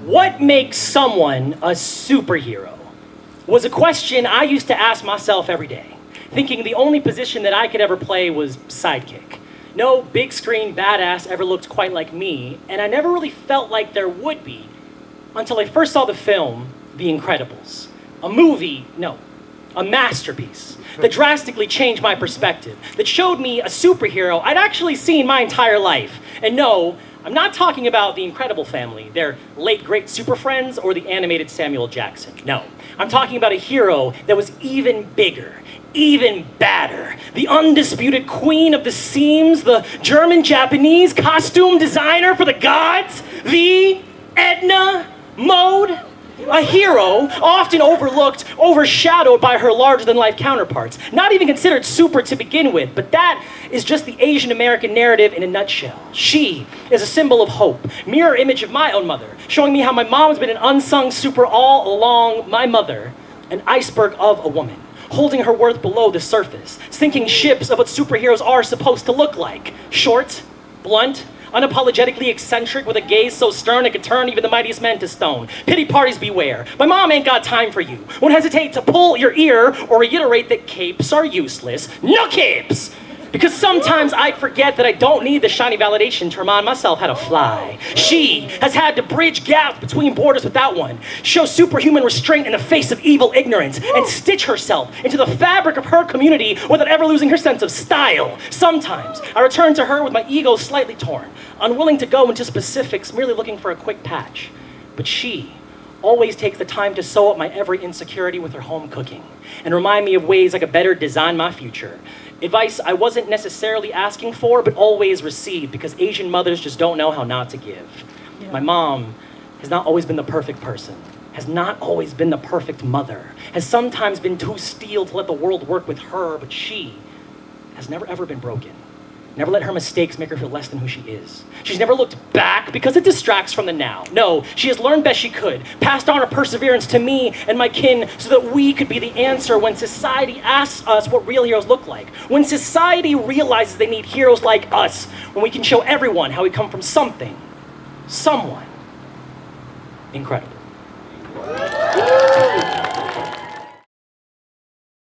What makes someone a superhero? Was a question I used to ask myself every day, thinking the only position that I could ever play was sidekick. No big screen badass ever looked quite like me, and I never really felt like there would be until I first saw the film, The Incredibles. A masterpiece that drastically changed my perspective, that showed me a superhero I'd actually seen my entire life. And no, I'm not talking about the Incredible family, their late great super friends, or the animated Samuel Jackson. No, I'm talking about a hero that was even bigger, even badder. The undisputed queen of the seams, the German-Japanese costume designer for the gods, the Edna Mode. A hero often overlooked, overshadowed by her larger-than-life counterparts. Not even considered super to begin with, but that is just the Asian American narrative in a nutshell. She is a symbol of hope, mirror image of my own mother, showing me how my mom's been an unsung super all along. My mother, an iceberg of a woman, holding her worth below the surface, sinking ships of what superheroes are supposed to look like. Short, blunt, unapologetically eccentric, with a gaze so stern it could turn even the mightiest men to stone. Pity parties beware. My mom ain't got time for you. Won't hesitate to pull your ear or reiterate that capes are useless. No capes! Because sometimes I forget that I don't need the shiny validation to remind myself how to fly. She has had to bridge gaps between borders without one, show superhuman restraint in the face of evil ignorance, and stitch herself into the fabric of her community without ever losing her sense of style. Sometimes I return to her with my ego slightly torn, unwilling to go into specifics, merely looking for a quick patch. But she always takes the time to sew up my every insecurity with her home cooking and remind me of ways I could better design my future. Advice I wasn't necessarily asking for, but always received, because Asian mothers just don't know how not to give. Yeah. My mom has not always been the perfect person, has not always been the perfect mother, has sometimes been too steel to let the world work with her, but she has never ever been broken. Never let her mistakes make her feel less than who she is. She's never looked back because it distracts from the now. No, she has learned best she could, passed on her perseverance to me and my kin so that we could be the answer when society asks us what real heroes look like. When society realizes they need heroes like us, when we can show everyone how we come from something, someone incredible.